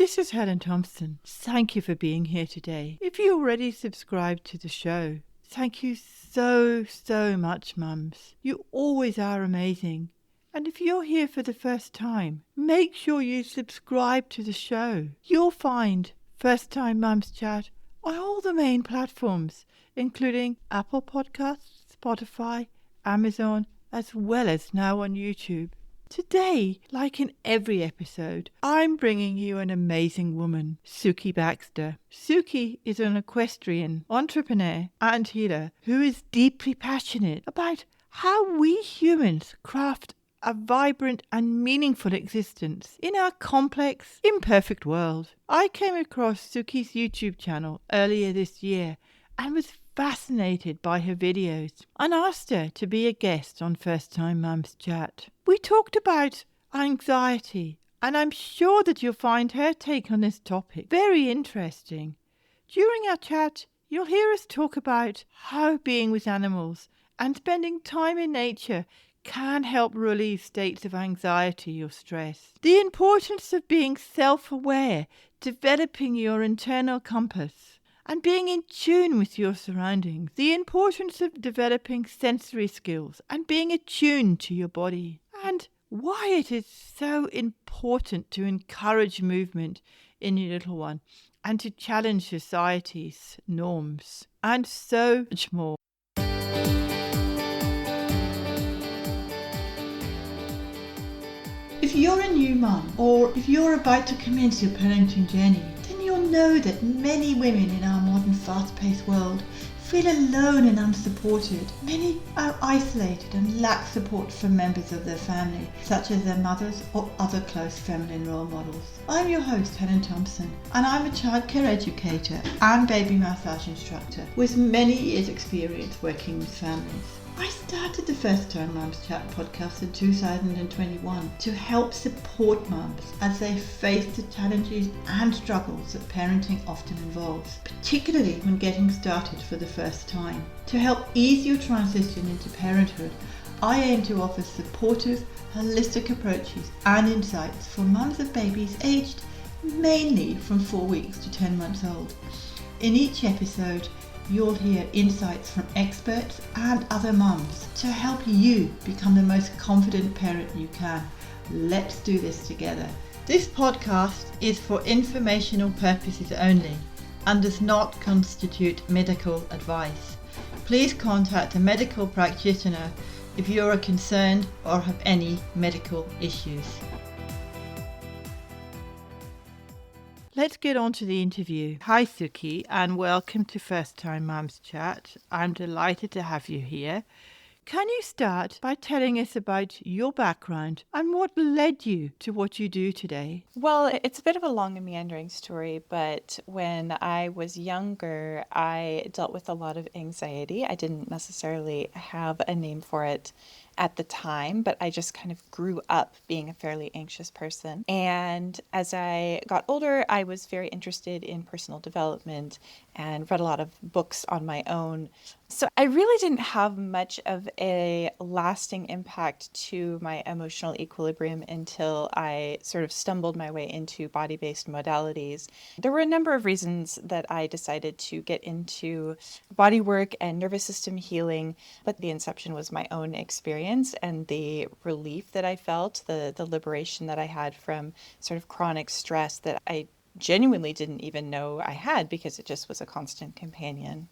This is Helen Thompson. Thank you for being here today. If you already subscribed to the show, thank you so much, mums. You always are amazing. And if you're here for the first time, make sure you subscribe to the show. You'll find First Time Mums Chat on all the main platforms, including Apple Podcasts, Spotify, Amazon, as well as now on YouTube. Today, like in every episode, I'm bringing you an amazing woman, Sukie Baxter. Sukie is an equestrian, entrepreneur and healer who is deeply passionate about how we humans craft a vibrant and meaningful existence in our complex, imperfect world. I came across Sukie's YouTube channel earlier this year and was fascinated by her videos and asked her to be a guest on First Time Mums Chat. We talked about anxiety, and I'm sure that you'll find her take on this topic very interesting. During our chat, you'll hear us talk about how being with animals and spending time in nature can help relieve states of anxiety or stress. The importance of being self-aware, developing your internal compass, and being in tune with your surroundings. The importance of developing sensory skills and being attuned to your body. And why it is so important to encourage movement in your little one and to challenge society's norms. And so much more. If you're a new mum, or if you're about to commence your parenting journey, then you'll know that many women in our modern fast-paced world feel alone and unsupported. Many are isolated and lack support from members of their family, such as their mothers or other close feminine role models. I'm your host, Helen Thompson, and I'm a childcare educator and baby massage instructor with many years' experience working with families. I started the First Time Mums Chat podcast in 2021 to help support mums as they face the challenges and struggles that parenting often involves, particularly when getting started for the first time. To help ease your transition into parenthood, I aim to offer supportive, holistic approaches and insights for mums of babies aged mainly from 4 weeks to 10 months old. In each episode, you'll hear insights from experts and other mums to help you become the most confident parent you can. Let's do this together. This podcast is for informational purposes only and does not constitute medical advice. Please contact a medical practitioner if you are concerned or have any medical issues. Let's get on to the interview. Hi Sukie, and welcome to First Time Mums Chat. I'm delighted to have you here. Can you start by telling us about your background and what led you to what you do today? Well, it's a bit of a long and meandering story, but when I was younger, I dealt with a lot of anxiety. I didn't necessarily have a name for it at the time, but I just kind of grew up being a fairly anxious person. And as I got older, I was very interested in personal development and read a lot of books on my own. So I really didn't have much of a lasting impact to my emotional equilibrium until I sort of stumbled my way into body-based modalities. There were a number of reasons that I decided to get into body work and nervous system healing, but the inception was my own experience and the relief that I felt, the liberation that I had from sort of chronic stress that I genuinely didn't even know I had because it just was a constant companion.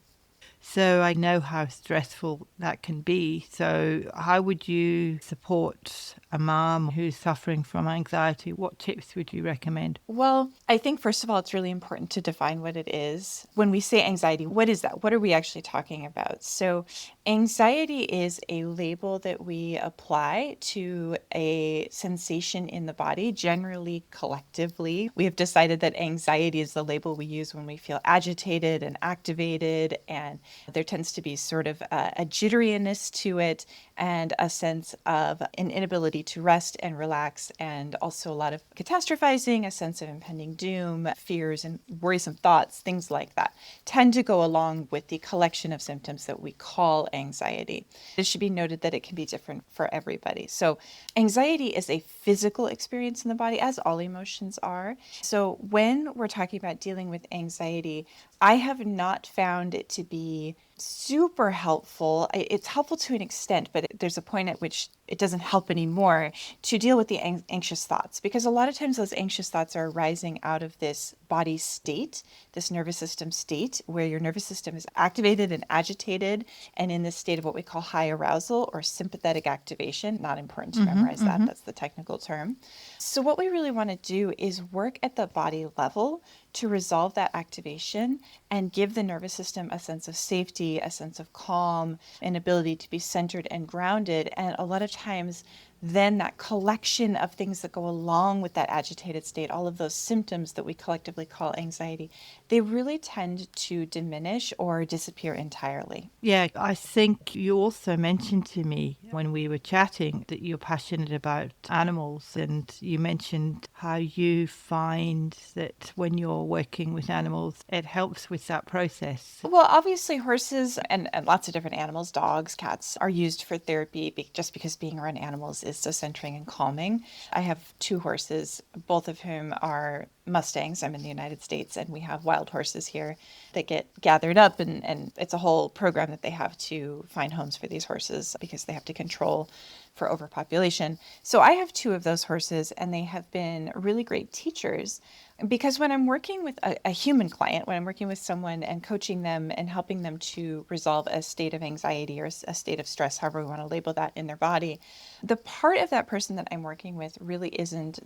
So I know how stressful that can be. So how would you support a mom who's suffering from anxiety? What tips would you recommend? Well, I think first of all, it's really important to define what it is. When we say anxiety, what is that? What are we actually talking about? So anxiety is a label that we apply to a sensation in the body, generally collectively. We have decided that anxiety is the label we use when we feel agitated and activated and There tends to be sort of a jitteriness to it and a sense of an inability to rest and relax, and also a lot of catastrophizing, a sense of impending doom, fears and worrisome thoughts, things like that tend to go along with the collection of symptoms that we call anxiety. It should be noted that it can be different for everybody. So anxiety is a physical experience in the body, as all emotions are. So when we're talking about dealing with anxiety, I have not found it to be super helpful. It's helpful to an extent, but there's a point at which it doesn't help anymore to deal with the anxious thoughts, because a lot of times those anxious thoughts are arising out of this body state, this nervous system state, where your nervous system is activated and agitated and in this state of what we call high arousal or sympathetic activation. Not important to memorize that. That's the technical term. So what we really want to do is work at the body level to resolve that activation and give the nervous system a sense of safety, a sense of calm, an ability to be centered and grounded. And a lot of times, then that collection of things that go along with that agitated state, all of those symptoms that we collectively call anxiety, they really tend to diminish or disappear entirely. Yeah, I think you also mentioned to me when we were chatting that you're passionate about animals, and you mentioned how you find that when you're working with animals, it helps with that process. Well, obviously, horses and lots of different animals, dogs, cats, are used for therapy just because being around animals is so centering and calming. I have 2 horses, both of whom are Mustangs. I'm in the United States, and we have wild horses here that get gathered up, and it's a whole program that they have to find homes for these horses because they have to control for overpopulation. So I have 2 of those horses, and they have been really great teachers. Because when I'm working with a human client, when I'm working with someone and coaching them and helping them to resolve a state of anxiety or a state of stress, however we want to label that in their body, the part of that person that I'm working with really isn't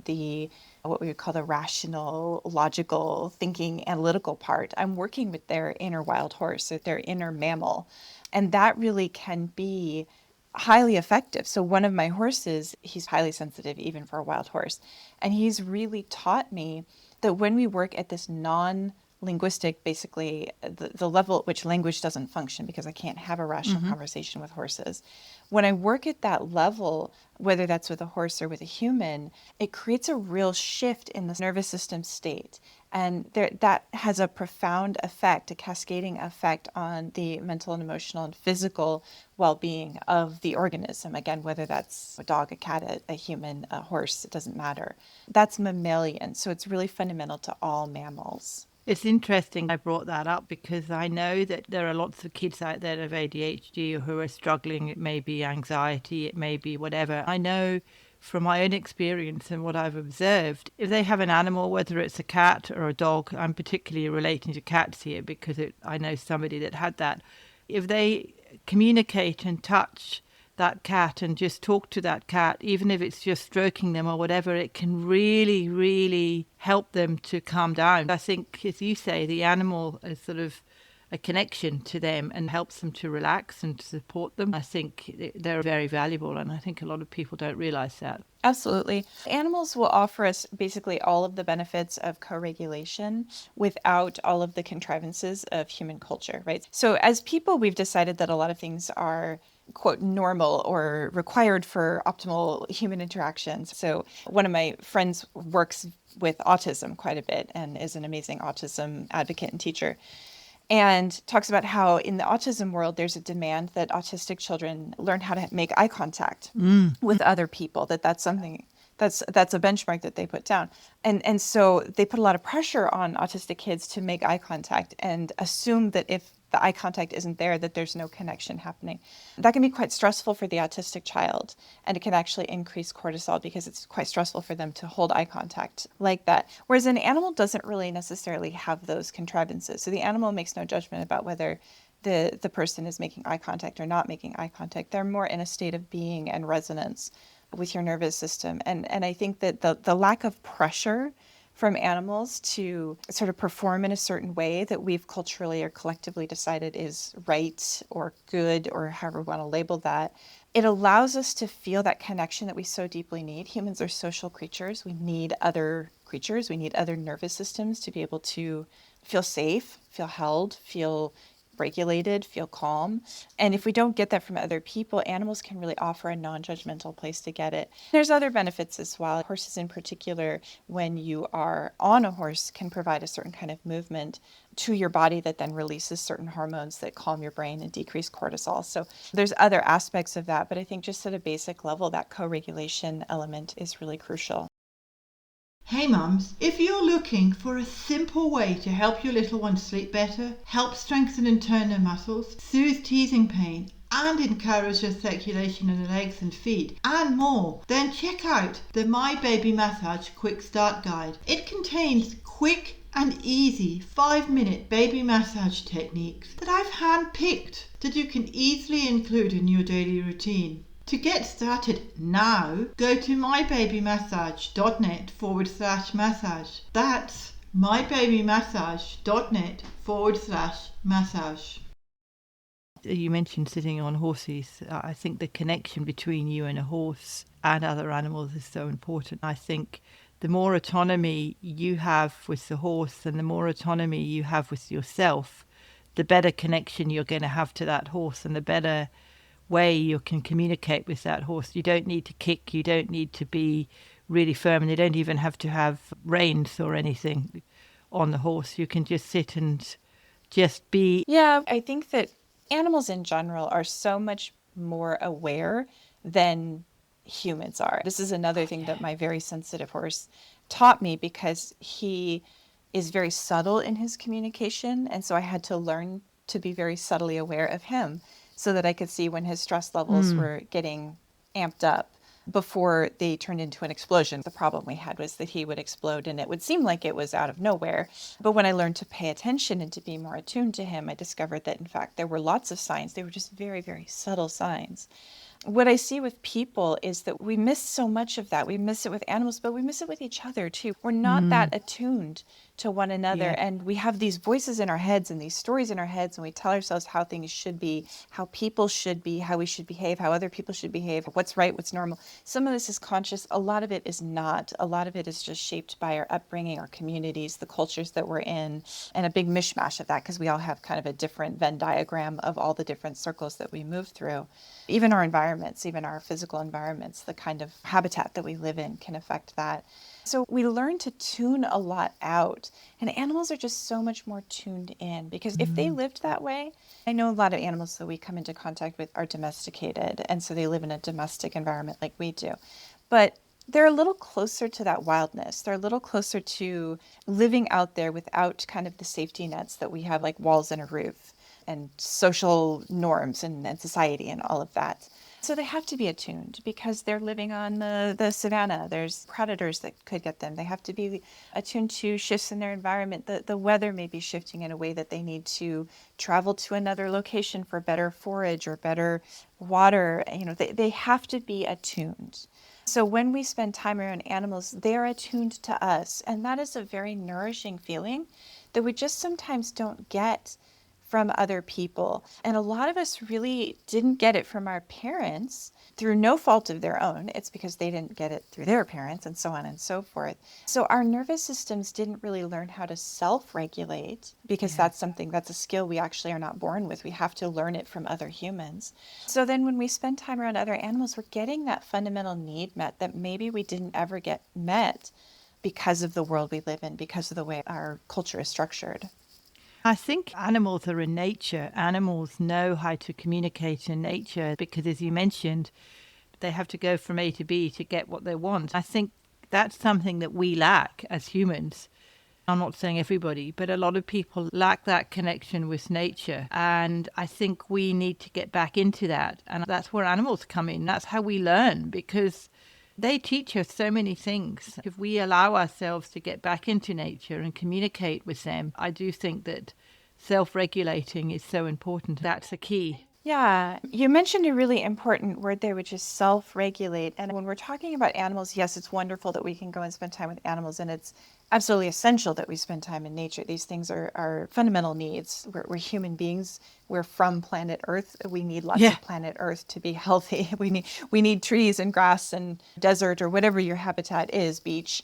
what we would call the rational, logical, thinking, analytical part. I'm working with their inner wild horse, or their inner mammal. And that really can be highly effective. So one of my horses, he's highly sensitive even for a wild horse. And he's really taught me that when we work at this non-linguistic, basically the level at which language doesn't function, because I can't have a rational conversation with horses. When I work at that level, whether that's with a horse or with a human, it creates a real shift in the nervous system state. And that has a profound effect, a cascading effect on the mental and emotional and physical well-being of the organism. Again, whether that's a dog, a cat, a human, a horse, it doesn't matter. That's mammalian, so it's really fundamental to all mammals. It's interesting I brought that up because I know that there are lots of kids out there that have ADHD who are struggling. It may be anxiety, it may be whatever. I know from my own experience and what I've observed, if they have an animal, whether it's a cat or a dog, I'm particularly relating to cats here because I know somebody that had that. If they communicate and touch that cat and just talk to that cat, even if it's just stroking them or whatever, it can really, really help them to calm down. I think, as you say, the animal is sort of a connection to them and helps them to relax and to support them. I think they're very valuable, and I think a lot of people don't realize that. Absolutely. Animals will offer us basically all of the benefits of co-regulation without all of the contrivances of human culture, right? So as people, we've decided that a lot of things are, quote, normal or required for optimal human interactions. So one of my friends works with autism quite a bit and is an amazing autism advocate and teacher, and talks about how in the autism world, there's a demand that autistic children learn how to make eye contact with other people, that's something that's a benchmark that they put down. And so they put a lot of pressure on autistic kids to make eye contact and assume that if the eye contact isn't there, that there's no connection happening. That can be quite stressful for the autistic child, and it can actually increase cortisol because it's quite stressful for them to hold eye contact like that. Whereas an animal doesn't really necessarily have those contrivances. So the animal makes no judgment about whether the person is making eye contact or not making eye contact. They're more in a state of being and resonance with your nervous system. And I think that the lack of pressure from animals to sort of perform in a certain way that we've culturally or collectively decided is right or good, or however we want to label that, it allows us to feel that connection that we so deeply need. Humans are social creatures. We need other creatures. We need other nervous systems to be able to feel safe, feel held, feel regulated, feel calm. And if we don't get that from other people, animals can really offer a non-judgmental place to get it. There's other benefits as well. Horses in particular, when you are on a horse, can provide a certain kind of movement to your body that then releases certain hormones that calm your brain and decrease cortisol. So there's other aspects of that, but I think just at a basic level, that co-regulation element is really crucial. Hey mums, if you're looking for a simple way to help your little one sleep better, help strengthen and tone their muscles, soothe teething pain, and encourage their circulation in the legs and feet, and more, then check out the My Baby Massage Quick Start Guide. It contains quick and easy 5-minute baby massage techniques that I've hand-picked that you can easily include in your daily routine. To get started now, go to mybabymassage.net/massage. That's mybabymassage.net/massage. You mentioned sitting on horses. I think the connection between you and a horse and other animals is so important. I think the more autonomy you have with the horse and the more autonomy you have with yourself, the better connection you're going to have to that horse and the better way you can communicate with that horse. You don't need to kick, you don't need to be really firm, and you don't even have to have reins or anything on the horse. You can just sit and just be. Yeah, I think that animals in general are so much more aware than humans are. This is another thing that my very sensitive horse taught me because he is very subtle in his communication. And so I had to learn to be very subtly aware of him so that I could see when his stress levels were getting amped up before they turned into an explosion. The problem we had was that he would explode and it would seem like it was out of nowhere. But when I learned to pay attention and to be more attuned to him, I discovered that in fact there were lots of signs. They were just very, very subtle signs. What I see with people is that we miss so much of that. We miss it with animals, but we miss it with each other too. We're not that attuned to one another. Yeah. And we have these voices in our heads and these stories in our heads, and we tell ourselves how things should be, how people should be, how we should behave, how other people should behave, what's right, what's normal. Some of this is conscious. A lot of it is not. A lot of it is just shaped by our upbringing, our communities, the cultures that we're in, and a big mishmash of that because we all have kind of a different Venn diagram of all the different circles that we move through. Even our environments, even our physical environments, the kind of habitat that we live in can affect that. So we learn to tune a lot out, and animals are just so much more tuned in because if they lived that way, I know a lot of animals that we come into contact with are domesticated, and so they live in a domestic environment like we do. But they're a little closer to that wildness. They're a little closer to living out there without kind of the safety nets that we have, like walls and a roof and social norms and society and all of that. So they have to be attuned because they're living on the savannah. There's predators that could get them. They have to be attuned to shifts in their environment. The weather may be shifting in a way that they need to travel to another location for better forage or better water. You know, they have to be attuned. So when we spend time around animals, they're attuned to us. And that is a very nourishing feeling that we just sometimes don't get from other people. And a lot of us really didn't get it from our parents through no fault of their own. It's because they didn't get it through their parents and so on and so forth. So our nervous systems didn't really learn how to self-regulate because that's a skill we actually are not born with. We have to learn it from other humans. So then when we spend time around other animals, we're getting that fundamental need met that maybe we didn't ever get met because of the world we live in, because of the way our culture is structured. I think animals are in nature. Animals know how to communicate in nature because, as you mentioned, they have to go from A to B to get what they want. I think that's something that we lack as humans. I'm not saying everybody, but a lot of people lack that connection with nature. And I think we need to get back into that. And that's where animals come in. That's how we learn because they teach us so many things. If we allow ourselves to get back into nature and communicate with them, I do think that self-regulating is so important. That's a key. Yeah, you mentioned a really important word there, which is self-regulate. And when we're talking about animals, yes, it's wonderful that we can go and spend time with animals, and it's absolutely essential that we spend time in nature. These things are fundamental needs. We're human beings. We're from planet Earth. We need lots Yeah. of planet Earth to be healthy. We need trees and grass and desert or whatever your habitat is, beach.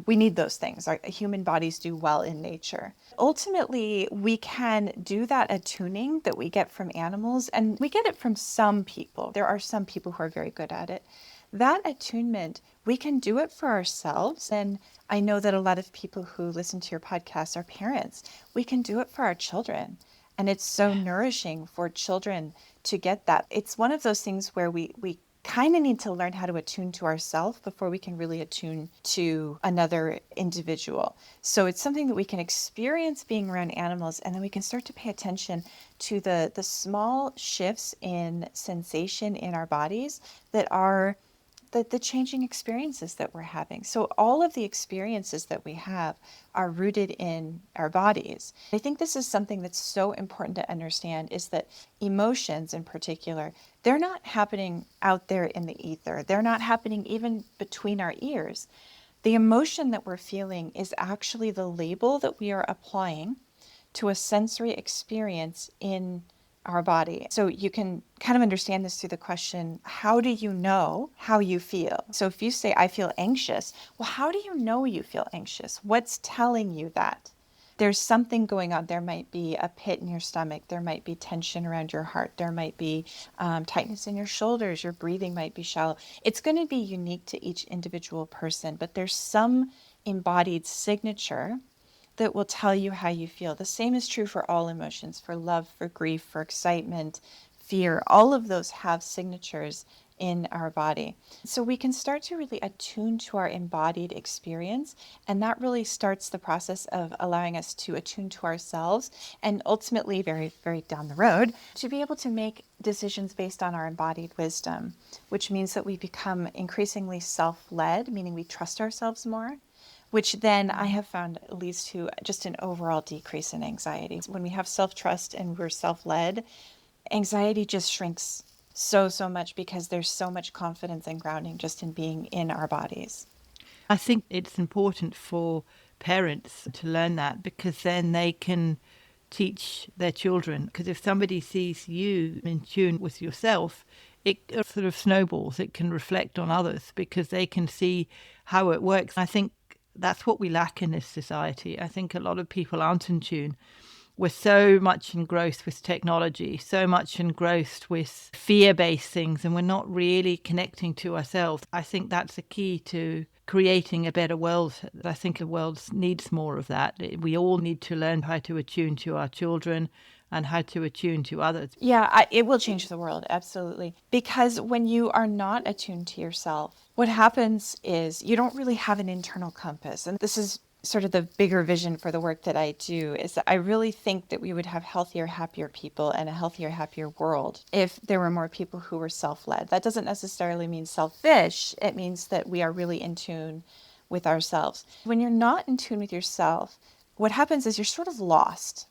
We need those things. Our human bodies do well in nature. Ultimately, we can do that attuning that we get from animals, and we get it from some people. There are some people who are very good at it. That attunement, we can do it for ourselves. And I know that a lot of people who listen to your podcast are parents. We can do it for our children. And it's so nourishing for children to get that. It's one of those things where we kind of need to learn how to attune to ourselves before we can really attune to another individual. So it's something that we can experience being around animals, and then we can start to pay attention to the small shifts in sensation in our bodies that are the changing experiences that we're having. So all of the experiences that we have are rooted in our bodies. I think this is something that's so important to understand, is that emotions in particular, they're not happening out there in the ether. They're not happening even between our ears. The emotion that we're feeling is actually the label that we are applying to a sensory experience in our body. So you can kind of understand this through the question, how do you know how you feel? So if you say, I feel anxious, well, how do you know you feel anxious? What's telling you that? There's something going on. There might be a pit in your stomach. There might be tension around your heart. There might be tightness in your shoulders. Your breathing might be shallow. It's going to be unique to each individual person, but there's some embodied signature that will tell you how you feel. The same is true for all emotions, for love, for grief, for excitement, fear. All of those have signatures in our body. So we can start to really attune to our embodied experience. And that really starts the process of allowing us to attune to ourselves, and ultimately, very, very down the road, to be able to make decisions based on our embodied wisdom, which means that we become increasingly self-led, meaning we trust ourselves more, which then I have found leads to just an overall decrease in anxiety. When we have self-trust and we're self-led, anxiety just shrinks so much, because there's so much confidence and grounding just in being in our bodies. I think it's important for parents to learn that, because then they can teach their children. Because if somebody sees you in tune with yourself, it sort of snowballs. It can reflect on others because they can see how it works. I think that's what we lack in this society. I think a lot of people aren't in tune. We're so much engrossed with technology, so much engrossed with fear-based things, and we're not really connecting to ourselves. I think that's the key to creating a better world. I think the world needs more of that. We all need to learn how to attune to our children and how to attune to others. Yeah, it will change the world, absolutely. Because when you are not attuned to yourself, what happens is you don't really have an internal compass. And this is sort of the bigger vision for the work that I do, is that I really think that we would have healthier, happier people and a healthier, happier world if there were more people who were self-led. That doesn't necessarily mean selfish. It means that we are really in tune with ourselves. When you're not in tune with yourself, what happens is you're sort of lost.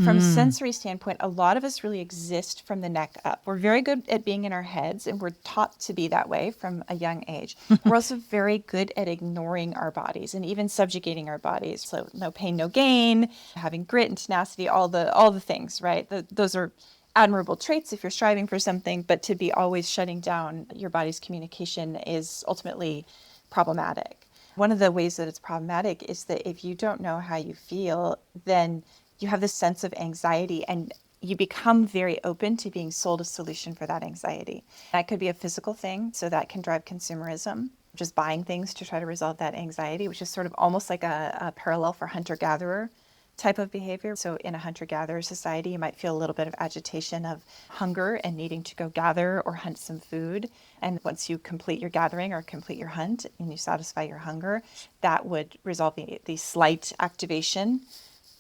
From a sensory standpoint, a lot of us really exist from the neck up. We're very good at being in our heads, and we're taught to be that way from a young age. We're also very good at ignoring our bodies and even subjugating our bodies. So no pain, no gain, having grit and tenacity, all the things, right? Those are admirable traits if you're striving for something, but to be always shutting down your body's communication is ultimately problematic. One of the ways that it's problematic is that if you don't know how you feel, then you have this sense of anxiety, and you become very open to being sold a solution for that anxiety. That could be a physical thing, so that can drive consumerism, just buying things to try to resolve that anxiety, which is sort of almost like a parallel for hunter-gatherer type of behavior. So in a hunter-gatherer society, you might feel a little bit of agitation of hunger and needing to go gather or hunt some food. And once you complete your gathering or complete your hunt and you satisfy your hunger, that would resolve the slight activation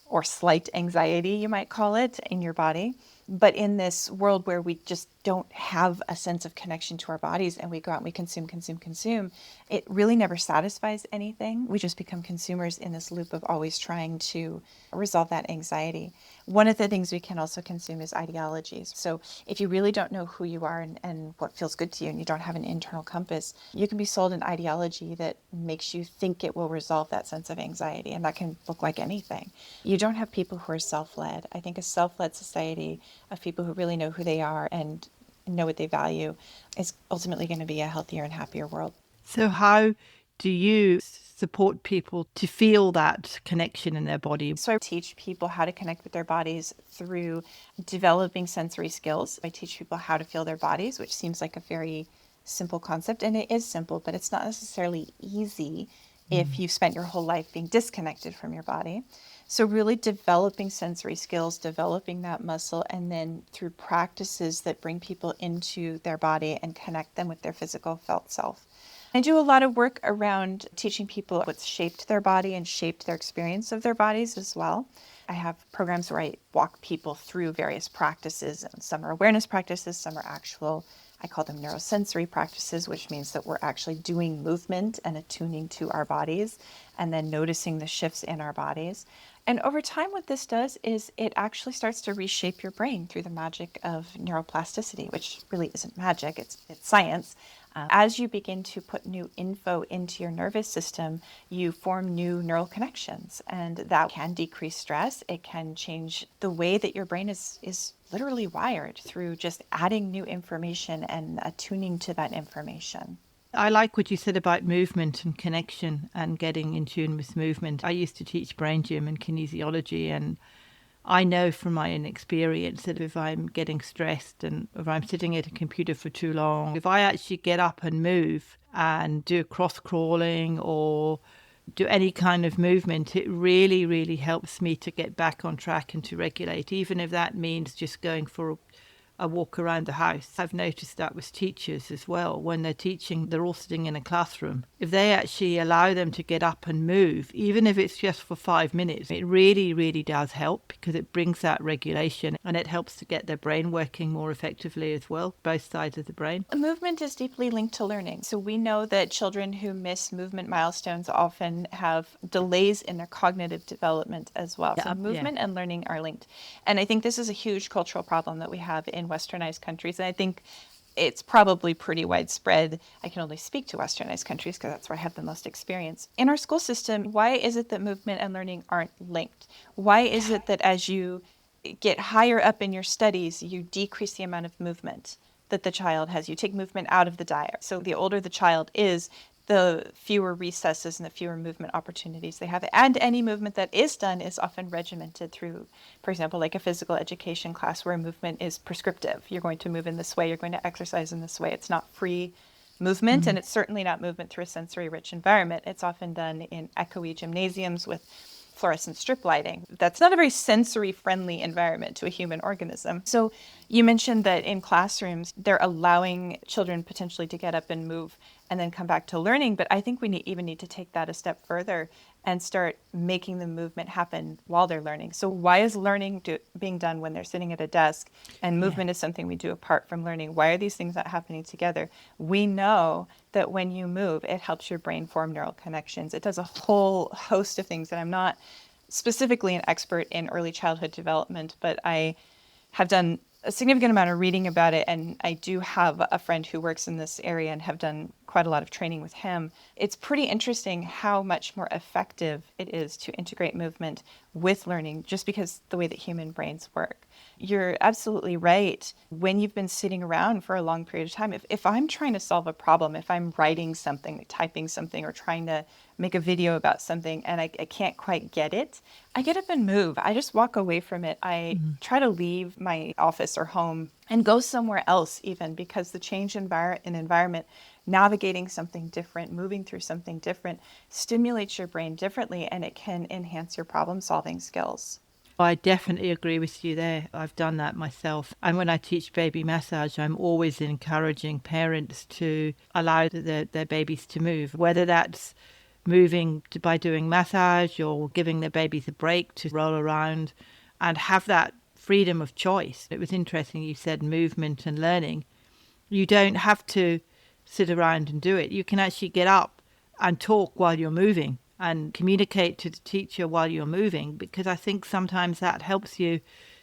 or slight anxiety, you might call it, in your body. But in this world where we just don't have a sense of connection to our bodies and we go out and we consume, it really never satisfies anything. We just become consumers in this loop of always trying to resolve that anxiety. One of the things we can also consume is ideologies. So if you really don't know who you are and what feels good to you and you don't have an internal compass, you can be sold an ideology that makes you think it will resolve that sense of anxiety. And that can look like anything. You don't have people who are self-led. I think a self-led society of people who really know who they are and know what they value is ultimately going to be a healthier and happier world. So how do you support people to feel that connection in their body? So I teach people how to connect with their bodies through developing sensory skills. I teach people how to feel their bodies, which seems like a very simple concept, and it is simple, but it's not necessarily easy if you've spent your whole life being disconnected from your body. So really developing sensory skills, developing that muscle, and then through practices that bring people into their body and connect them with their physical felt self. I do a lot of work around teaching people what's shaped their body and shaped their experience of their bodies as well. I have programs where I walk people through various practices. Some are awareness practices, some are actual, I call them neurosensory practices, which means that we're actually doing movement and attuning to our bodies and then noticing the shifts in our bodies. And over time, what this does is it actually starts to reshape your brain through the magic of neuroplasticity, which really isn't magic, it's science. As you begin to put new info into your nervous system, you form new neural connections, and that can decrease stress. It can change the way that your brain is literally wired through just adding new information and attuning to that information. I like what you said about movement and connection and getting in tune with movement. I used to teach brain gym and kinesiology, and I know from my own experience that if I'm getting stressed and if I'm sitting at a computer for too long, if I actually get up and move and do cross crawling or do any kind of movement, it really, really helps me to get back on track and to regulate, even if that means just going for a walk around the house. I've noticed that with teachers as well. When they're teaching, they're all sitting in a classroom. If they actually allow them to get up and move, even if it's just for 5 minutes, it really, really does help because it brings that regulation and it helps to get their brain working more effectively as well, both sides of the brain. Movement is deeply linked to learning. So we know that children who miss movement milestones often have delays in their cognitive development as well. So movement and learning are linked. And I think this is a huge cultural problem that we have in westernized countries. And I think it's probably pretty widespread. I can only speak to westernized countries because that's where I have the most experience. In our school system, why is it that movement and learning aren't linked? Why is it that as you get higher up in your studies, you decrease the amount of movement that the child has? You take movement out of the diet. So the older the child is, the fewer recesses and the fewer movement opportunities they have. And any movement that is done is often regimented through, for example, like a physical education class where movement is prescriptive. You're going to move in this way, you're going to exercise in this way. It's not free movement, and it's certainly not movement through a sensory-rich environment. It's often done in echoey gymnasiums with fluorescent strip lighting. That's not a very sensory-friendly environment to a human organism. So you mentioned that in classrooms, they're allowing children potentially to get up and move and then come back to learning. But I think we even need to take that a step further and start making the movement happen while they're learning. So why is learning being done when they're sitting at a desk and movement is something we do apart from learning? Why are these things not happening together? We know that when you move, it helps your brain form neural connections. It does a whole host of things, and I'm not specifically an expert in early childhood development, but I have done a significant amount of reading about it, and I do have a friend who works in this area and have done quite a lot of training with him. It's pretty interesting how much more effective it is to integrate movement with learning just because the way that human brains work. You're absolutely right. When you've been sitting around for a long period of time, if I'm trying to solve a problem, if I'm writing something, typing something, or trying to make a video about something and I can't quite get it, I get up and move. I just walk away from it. I try to leave my office or home and go somewhere else even, because the change in environment, navigating something different, moving through something different, stimulates your brain differently, and it can enhance your problem solving skills. I definitely agree with you there. I've done that myself. And when I teach baby massage, I'm always encouraging parents to allow their babies to move, whether that's moving by doing massage or giving their babies a break to roll around and have that freedom of choice. It was interesting you said movement and learning. You don't have to sit around and do it. You can actually get up and talk while you're moving and communicate to the teacher while you're moving, because I think sometimes that helps you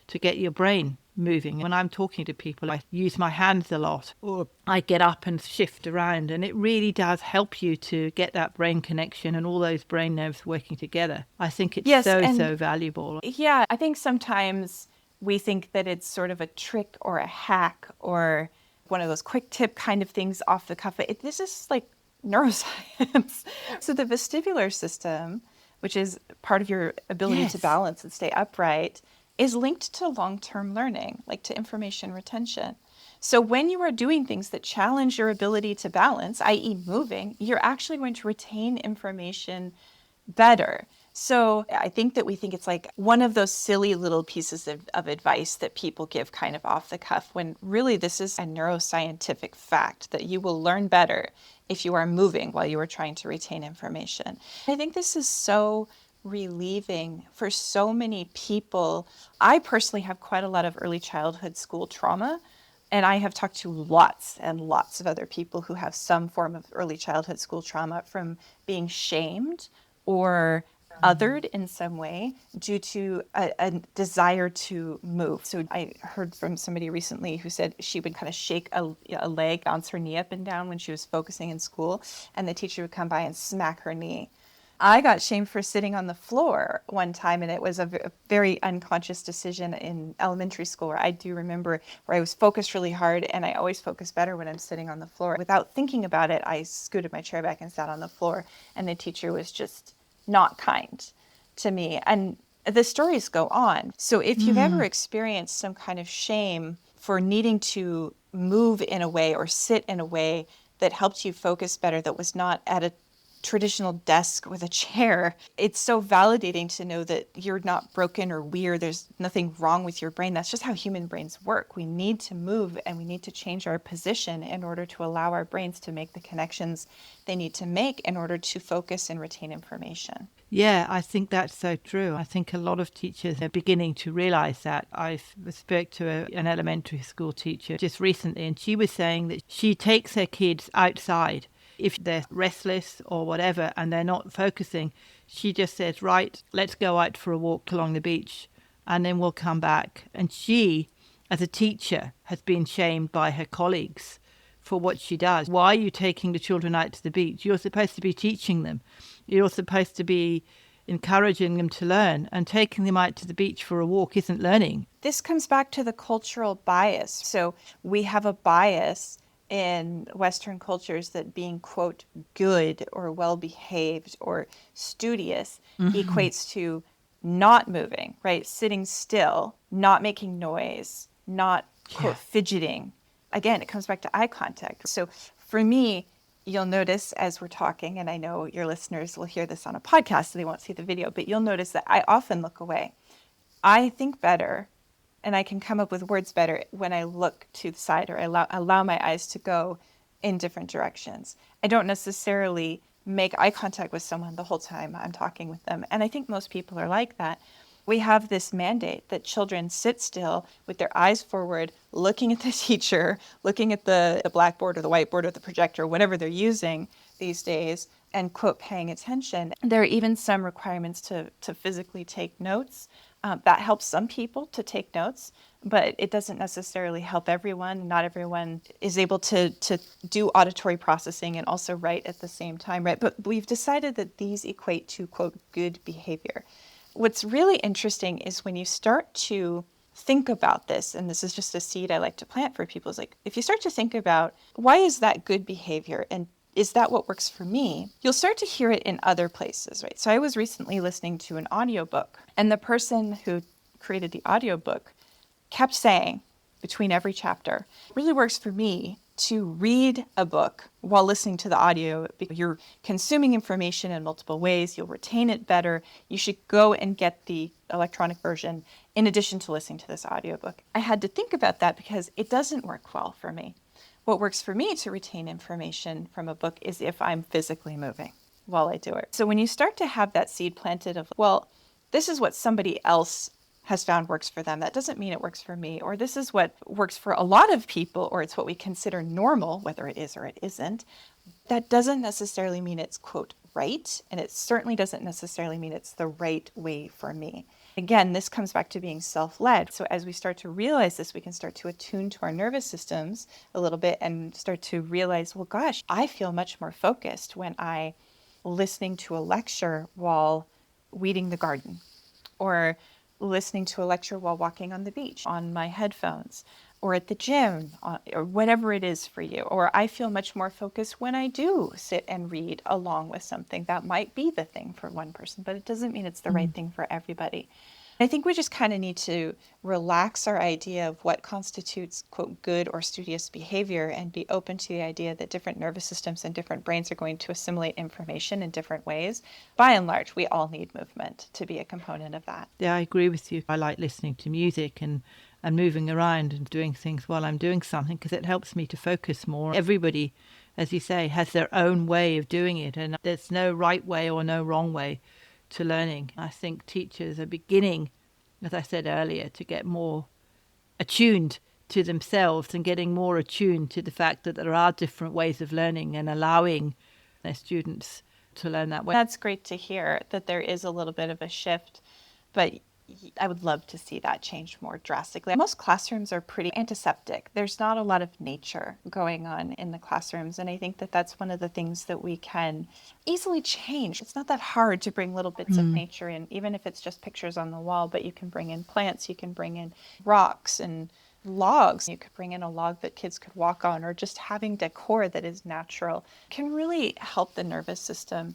to get your brain moving. When I'm talking to people, I use my hands a lot, or I get up and shift around, and it really does help you to get that brain connection and all those brain nerves working together. I think it's so valuable. Yeah, I think sometimes we think that it's sort of a trick or a hack or one of those quick tip kind of things off the cuff. This is like neuroscience. So the vestibular system, which is part of your ability to balance and stay upright, is linked to long-term learning, like to information retention. So when you are doing things that challenge your ability to balance, i.e. moving, you're actually going to retain information better. So I think that we think it's like one of those silly little pieces of advice that people give kind of off the cuff, when really this is a neuroscientific fact that you will learn better if you are moving while you are trying to retain information. I think this is so relieving for so many people. I personally have quite a lot of early childhood school trauma, and I have talked to lots and lots of other people who have some form of early childhood school trauma from being shamed or othered in some way due to a desire to move. So I heard from somebody recently who said she would kind of shake a leg, bounce her knee up and down when she was focusing in school, and the teacher would come by and smack her knee. I got shamed for sitting on the floor one time, and it was a very unconscious decision in elementary school where I do remember where I was focused really hard, and I always focus better when I'm sitting on the floor. Without thinking about it, I scooted my chair back and sat on the floor, and the teacher was just not kind to me. And the stories go on. So if you've ever experienced some kind of shame for needing to move in a way or sit in a way that helped you focus better, that was not at a traditional desk with a chair, it's so validating to know that you're not broken or weird. There's nothing wrong with your brain. That's just how human brains work. We need to move and we need to change our position in order to allow our brains to make the connections they need to make in order to focus and retain information. Yeah, I think that's so true. I think a lot of teachers are beginning to realize that. I spoke to an elementary school teacher just recently, and she was saying that she takes her kids outside. If they're restless or whatever and they're not focusing, she just says, right, let's go out for a walk along the beach and then we'll come back. And she, as a teacher, has been shamed by her colleagues for what she does. Why are you taking the children out to the beach? You're supposed to be teaching them. You're supposed to be encouraging them to learn, and taking them out to the beach for a walk isn't learning. This comes back to the cultural bias. So we have a bias in Western cultures that being, quote, good or well-behaved or studious equates to not moving, right? Sitting still, not making noise, not, quote, fidgeting. Again, it comes back to eye contact. So for me, you'll notice as we're talking, and I know your listeners will hear this on a podcast, so they won't see the video, but you'll notice that I often look away. I think better and I can come up with words better when I look to the side or allow my eyes to go in different directions. I don't necessarily make eye contact with someone the whole time I'm talking with them. And I think most people are like that. We have this mandate that children sit still with their eyes forward, looking at the teacher, looking at the blackboard or the whiteboard or the projector, whatever they're using these days, and, quote, paying attention. There are even some requirements to physically take notes. That helps some people to take notes, but it doesn't necessarily help everyone. Not everyone is able to do auditory processing and also write at the same time, right? But we've decided that these equate to, quote, good behavior. What's really interesting is when you start to think about this, and this is just a seed I like to plant for people, is like, if you start to think about why is that good behavior and is that what works for me? You'll start to hear it in other places, right? So I was recently listening to an audiobook, and the person who created the audiobook kept saying between every chapter, it really works for me to read a book while listening to the audio because you're consuming information in multiple ways. You'll retain it better. You should go and get the electronic version in addition to listening to this audiobook. I had to think about that because it doesn't work well for me. What works for me to retain information from a book is if I'm physically moving while I do it. So when you start to have that seed planted of, well, this is what somebody else has found works for them. That doesn't mean it works for me, or this is what works for a lot of people, or it's what we consider normal, whether it is or it isn't. That doesn't necessarily mean it's, quote, right. And it certainly doesn't necessarily mean it's the right way for me. Again, this comes back to being self-led. So as we start to realize this, we can start to attune to our nervous systems a little bit and start to realize, well, gosh, I feel much more focused when I listening to a lecture while weeding the garden, or listening to a lecture while walking on the beach on my headphones, or at the gym, or whatever it is for you. Or I feel much more focused when I do sit and read along with something. That might be the thing for one person, but it doesn't mean it's the right thing for everybody. I think we just kind of need to relax our idea of what constitutes, quote, good or studious behavior, and be open to the idea that different nervous systems and different brains are going to assimilate information in different ways. By and large, we all need movement to be a component of that. Yeah, I agree with you. I like listening to music and moving around and doing things while I'm doing something, because it helps me to focus more. Everybody, as you say, has their own way of doing it, and there's no right way or no wrong way to learning. I think teachers are beginning, as I said earlier, to get more attuned to themselves and getting more attuned to the fact that there are different ways of learning and allowing their students to learn that way. That's great to hear that there is a little bit of a shift, but I would love to see that change more drastically. Most classrooms are pretty antiseptic. There's not a lot of nature going on in the classrooms, and I think that that's one of the things that we can easily change. It's not that hard to bring little bits of nature in, even if it's just pictures on the wall, but you can bring in plants, you can bring in rocks and logs. You could bring in a log that kids could walk on, or just having decor that is natural can really help the nervous system,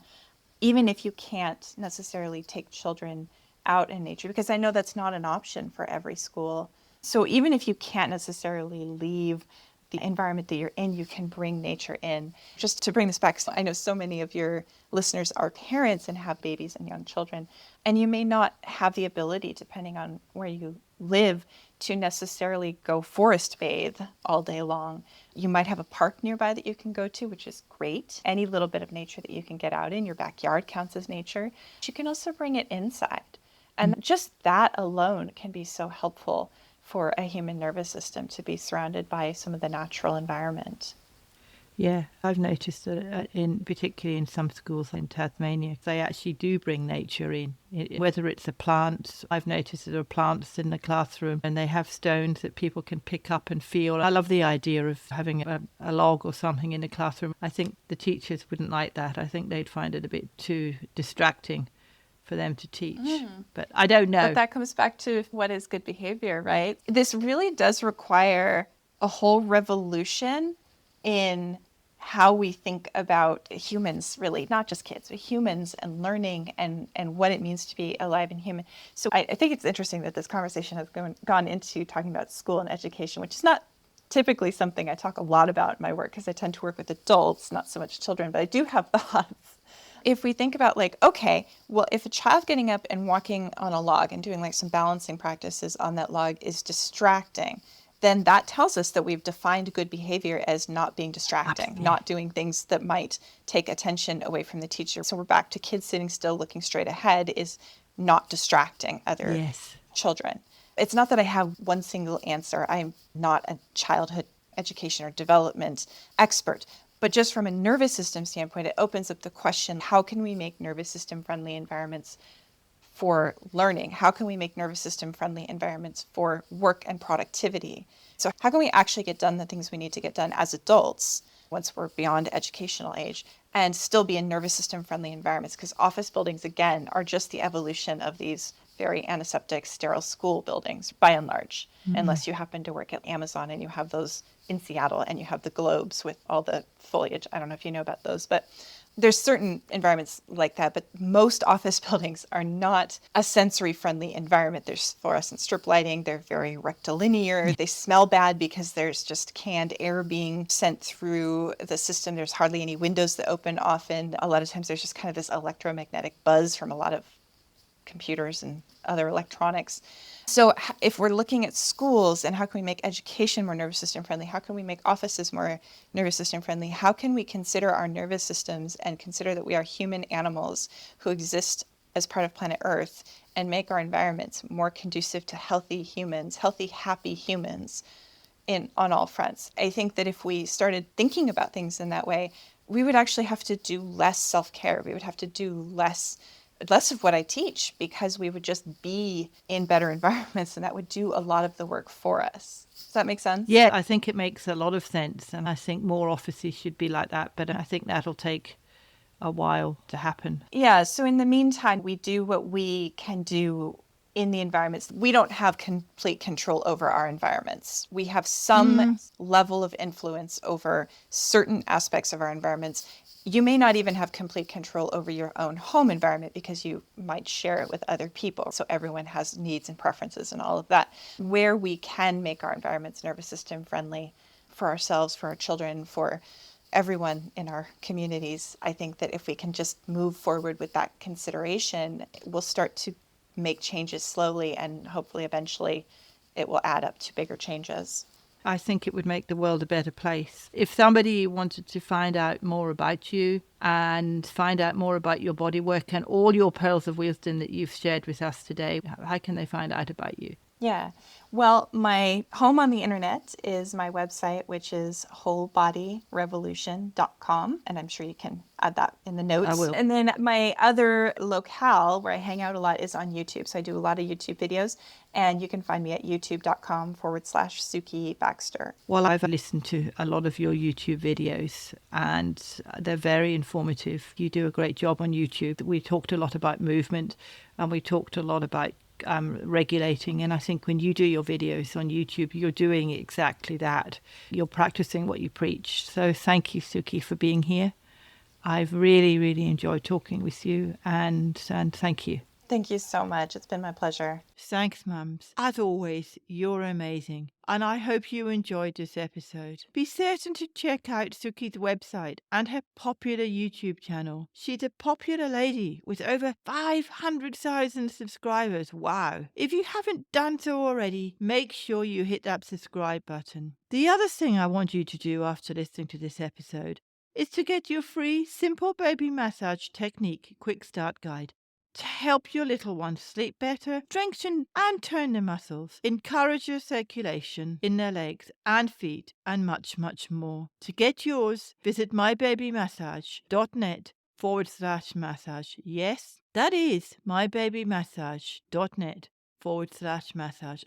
even if you can't necessarily take children out in nature, because I know that's not an option for every school. So even if you can't necessarily leave the environment that you're in, you can bring nature in. Just to bring this back, so I know so many of your listeners are parents and have babies and young children, and you may not have the ability, depending on where you live, to necessarily go forest bathe all day long. You might have a park nearby that you can go to, which is great. Any little bit of nature that you can get out in your backyard counts as nature. But you can also bring it inside. And just that alone can be so helpful for a human nervous system, to be surrounded by some of the natural environment. Yeah, I've noticed that particularly in some schools in Tasmania, they actually do bring nature in. Whether it's a plant, I've noticed there are plants in the classroom and they have stones that people can pick up and feel. I love the idea of having a log or something in the classroom. I think the teachers wouldn't like that. I think they'd find it a bit too distracting for them to teach. But I don't know. But that comes back to what is good behavior, right? This really does require a whole revolution in how we think about humans, really, not just kids, but humans and learning and what it means to be alive and human. So I think it's interesting that this conversation has gone into talking about school and education, which is not typically something I talk a lot about in my work, because I tend to work with adults, not so much children, but I do have thoughts. If we think about, like, okay, well, if a child getting up and walking on a log and doing like some balancing practices on that log is distracting, then that tells us that we've defined good behavior as not being distracting, Absolutely. not doing things that might take attention away from the teacher. So we're back to kids sitting still, looking straight ahead is not distracting other children. It's not that I have one single answer. I'm not a childhood education or development expert. But just from a nervous system standpoint, it opens up the question, how can we make nervous system friendly environments for learning? How can we make nervous system friendly environments for work and productivity? So how can we actually get done the things we need to get done as adults once we're beyond educational age and still be in nervous system friendly environments? Because office buildings, again, are just the evolution of these very antiseptic, sterile school buildings, by and large, unless you happen to work at Amazon and you have those in Seattle and you have the globes with all the foliage. I don't know if you know about those, but there's certain environments like that, but most office buildings are not a sensory-friendly environment. There's fluorescent strip lighting. They're very rectilinear. They smell bad because there's just canned air being sent through the system. There's hardly any windows that open often. A lot of times there's just kind of this electromagnetic buzz from a lot of computers and other electronics. So if we're looking at schools and how can we make education more nervous system friendly, how can we make offices more nervous system friendly, how can we consider our nervous systems and consider that we are human animals who exist as part of planet Earth and make our environments more conducive to healthy humans, healthy, happy humans on all fronts. I think that if we started thinking about things in that way, we would actually have to do less self-care. We would have to do less of what I teach because we would just be in better environments and that would do a lot of the work for us. Does that make sense? Yeah, I think it makes a lot of sense. And I think more offices should be like that. But I think that'll take a while to happen. Yeah. So in the meantime, we do what we can do in the environments. We don't have complete control over our environments. We have some level of influence over certain aspects of our environments. You may not even have complete control over your own home environment because you might share it with other people. So everyone has needs and preferences and all of that. Where we can make our environments nervous system friendly for ourselves, for our children, for everyone in our communities, I think that if we can just move forward with that consideration, we'll start to make changes slowly and hopefully eventually it will add up to bigger changes. I think it would make the world a better place. If somebody wanted to find out more about you and find out more about your body work and all your pearls of wisdom that you've shared with us today, how can they find out about you? Yeah. Well, my home on the internet is my website, which is wholebodyrevolution.com. And I'm sure you can add that in the notes. I will. And then my other locale where I hang out a lot is on YouTube. So I do a lot of YouTube videos and you can find me at youtube.com/Sukie Baxter. Well, I've listened to a lot of your YouTube videos and they're very informative. You do a great job on YouTube. We talked a lot about movement and we talked a lot about regulating, and I think when you do your videos on YouTube you're doing exactly that. You're practicing what you preach. So thank you, Sukie, for being here. I've really enjoyed talking with you and thank you. Thank you so much. It's been my pleasure. Thanks, mums. As always, you're amazing. And I hope you enjoyed this episode. Be certain to check out Sukie's website and her popular YouTube channel. She's a popular lady with over 500,000 subscribers. Wow. If you haven't done so already, make sure you hit that subscribe button. The other thing I want you to do after listening to this episode is to get your free Simple Baby Massage Technique Quick Start Guide to help your little one sleep better, strengthen and turn their muscles, encourage your circulation in their legs and feet, and much more. To get yours, visit mybabymassage.net/massage. Yes, that is mybabymassage.net/massage.